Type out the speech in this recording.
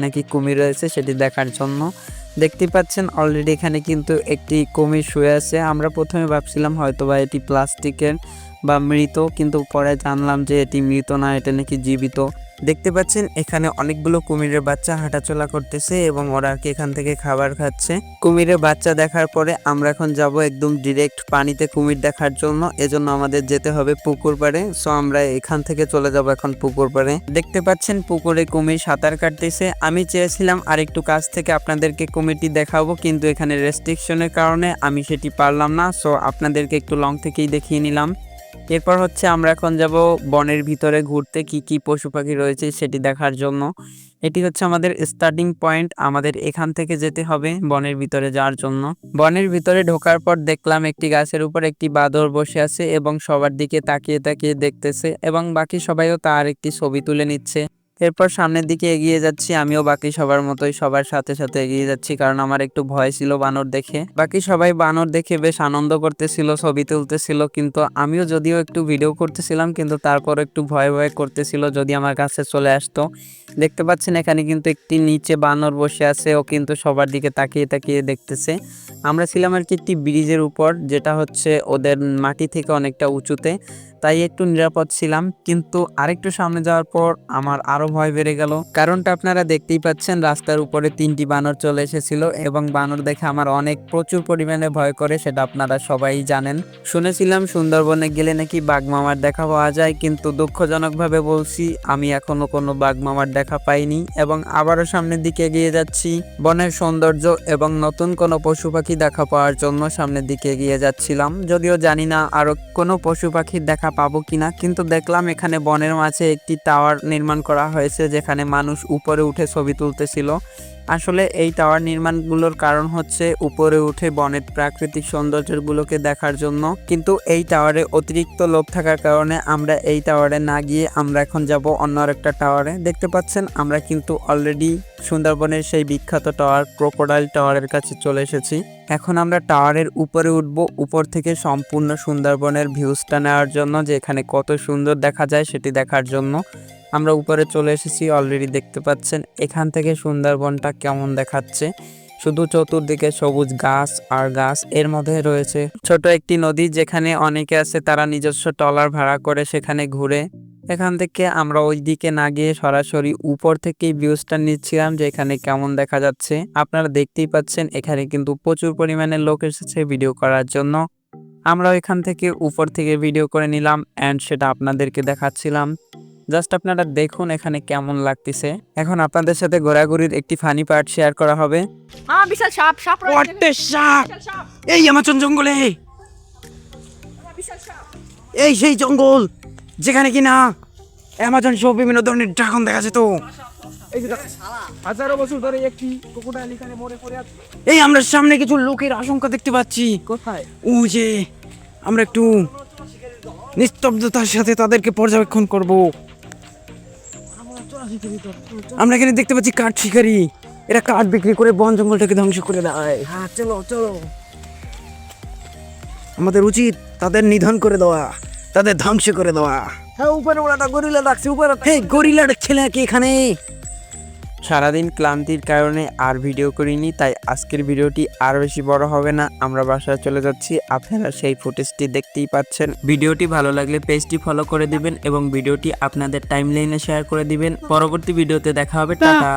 নাকি কুমির রয়েছে সেটি দেখার জন্য। দেখতে পাচ্ছেন অলরেডি এখানে কিন্তু একটি কুমির শুয়ে আছে। আমরা প্রথমে ভাবছিলাম হয়তোবা এটি প্লাস্টিকের বা মৃত, কিন্তু পরে জানলাম যে এটি মৃত না, এটা নাকি জীবিত। দেখতে পাচ্ছেন এখানে অনেকগুলো কুমিরের বাচ্চা হাঁটাচলা করতেছে এবং ওরা কি এখান থেকে খাবার খাচ্ছে। কুমিরের বাচ্চা দেখার পরে আমরা এখন যাব একদম ডিরেক্ট পানিতে কুমির দেখার জন্য। এজন্য আমাদের যেতে হবে পুকুর পাড়ে। সো আমরা এখান থেকে চলে যাব এখন পুকুর পাড়ে। দেখতে পাচ্ছেন পুকুরে কুমির সাঁতার কাটতেছে। আমি চেয়েছিলাম আরেকটু কাছ থেকে আপনাদেরকে কুমিরটি দেখাবো, কিন্তু এখানে রেস্ট্রিকশনের কারণে আমি সেটি পারলাম না। সো আপনাদেরকে একটু লং থেকেই দেখিয়ে নিলাম। এরপর হচ্ছে আমরা এখন যাব বনের ভিতরে ঘুরতে, কি কি পশু পাখি রয়েছে সেটি দেখার জন্য। এটি হচ্ছে আমাদের স্টার্টিং পয়েন্ট। আমাদের এখান থেকে যেতে হবে বনের ভিতরে যাওয়ার জন্য। বনের ভিতরে ঢোকার পর দেখলাম একটি গাছের উপর একটি বাঁদর বসে আছে এবং সবার দিকে তাকিয়ে তাকিয়ে দেখতেছে এবং বাকি সবাইও তার একটি ছবি তুলে নিচ্ছে। এরপর সামনের দিকে এগিয়ে যাচ্ছি, আমিও বাকি সবার মতোই সবার সাথে সাথে এগিয়ে যাচ্ছি, কারণ আমার একটু ভয় ছিল বানর দেখে। বাকি সবাই বানর দেখে বেশ আনন্দ করতেছিল, ছবি তুলতেছিল, কিন্তু আমিও যদিও একটু ভিডিও করতেছিলাম কিন্তু তারপর একটু ভয় ভয় করতেছিল যদি আমার কাছে চলে আসতো। দেখতে পাচ্ছেন এখানে কিন্তু একটি নিচে বানর বসে আছে, ও কিন্তু সবার দিকে তাকিয়ে তাকিয়ে দেখতেছে। আমরা ছিলাম আর কি একটি ব্রিজের উপর, যেটা হচ্ছে ওদের মাটি থেকে অনেকটা উঁচুতে, তাই একটু নিরাপদ ছিলাম। কিন্তু আরেকটু সামনে যাওয়ার পর আমার আরো ভয় বেড়ে গেল। কারণটা আপনারা দেখতেই পাচ্ছেন, রাস্তার উপরে 3টি বানর চলে এসেছিল এবং বানর দেখে আমার প্রচুর পরিমাণে ভয় করে, সেটা আপনারা সবাই জানেন। শুনেছিলাম সুন্দরবনে গেলে নাকি বাঘমামার দেখা পাওয়া যায়, কিন্তু দুঃখজনকভাবে বলছি আমি এখনো কোনো বাঘমামার দেখা পাইনি। এবং আবারও সামনের দিকে এগিয়ে যাচ্ছি বনের সৌন্দর্য এবং নতুন কোনো পশু পাখি দেখা পাওয়ার জন্য সামনের দিকে এগিয়ে যাচ্ছিলাম। যদিও জানি না আরো কোনো পশু পাখির দেখা পাবো কিনা, কিন্তু দেখলাম এখানে বনের মাঝে একটি টাওয়ার নির্মাণ করা হয়েছে, যেখানে মানুষ উপরে উঠে ছবি তুলতেছিল। আসলে এই টাওয়ার নির্মাণগুলোর কারণ হচ্ছে উপরে উঠে বনের প্রাকৃতিক সৌন্দর্যগুলোকে দেখার জন্য, কিন্তু এই টাওয়ারে অতিরিক্ত লোক থাকার কারণে আমরা এই টাওয়ারে না গিয়ে আমরা এখন যাব অন্য আরেকটা টাওয়ারে। দেখতে পাচ্ছেন আমরা কিন্তু অলরেডি সুন্দরবনের সেই বিখ্যাত টাওয়ার ক্রোকোডাইল টাওয়ারের কাছে চলে এসেছি। এখন আমরা টাওয়ারের উপরে উঠব, উপর থেকে সম্পূর্ণ সুন্দরবনের ভিউজটা নেওয়ার জন্য, যে এখানে কত সুন্দর দেখা যায় সেটি দেখার জন্য। আমরা উপরে চলে এসেছি অলরেডি। দেখতে পাচ্ছেন এখান থেকে সুন্দরবনটা কেমন দেখাচ্ছে, শুধু চতুর্দিকে সবুজ গাছ আর গাছ। এর মধ্যে রয়েছে ছোট একটি নদী, যেখানে অনেকে আছে তারা নিজস্ব ট্রলার ভাড়া করে সেখানে ঘুরে। এখান থেকে আমরা ওই দিকে না গিয়ে সরাসরি উপর থেকেই ভিউজটা নিচ্ছিলাম যে এখানে কেমন দেখা যাচ্ছে। আপনারা দেখতেই পাচ্ছেন এখানে কিন্তু প্রচুর পরিমাণে লোক এসেছে ভিডিও করার জন্য। আমরা এখান থেকে উপর থেকে ভিডিও করে নিলাম অ্যান্ড সেটা আপনাদেরকে দেখাচ্ছিলাম। জাস্ট আপনারা দেখুন এখানে কেমন লাগতেছে। এখন আপনাদের সাথে ঘোরাঘুরির একটি ফানি পার্ট শেয়ার করা হবে। বিশাল সাপ সাপ ওয়াটে সাপ! এই আমাজন জঙ্গলে, এই সেই জঙ্গল যেখানে কিনা অ্যামাজন সহ বিভিন্ন ধরনের ড্রাগন দেখা যেত। হাজারো বছর ধরে একটি ক্রোকোডাইল এখানে মরে পড়ে আছে। এই আমরা সামনে কিছু লোকের আশঙ্কা দেখতে পাচ্ছি। কোথায়? ও যে আমরা একটু নিস্তব্ধতার সাথে তাদেরকে পর্যবেক্ষণ করব। আমরা এখানে দেখতে পাচ্ছি কাঠ শিকারী, এরা কাঠ বিক্রি করে বন জঙ্গলটাকে ধ্বংস করে দেয়। হ্যাঁ চলো চলো, আমাদের উচিত তাদের নিধন করে দেওয়া, তাদের ধ্বংস করে দেওয়া। হ্যাঁ উপরে ওটা গরিলা ডাকছে, উপরে এই গরিলার ছেলে কি এখানে? সারাদিন ক্লান্তির কারণে আর ভিডিও করিনি, তাই আজকের ভিডিওটি আর বেশি বড় হবে না। আমরা বাসায় চলে যাচ্ছি, আপনারা সেই ফুটেজটি দেখতেই পাচ্ছেন। ভিডিওটি ভালো লাগলে পেজটি ফলো করে দিবেন এবং ভিডিওটি আপনাদের টাইমলাইনে শেয়ার করে দিবেন। পরবর্তী ভিডিওতে দেখা হবে, টাটা।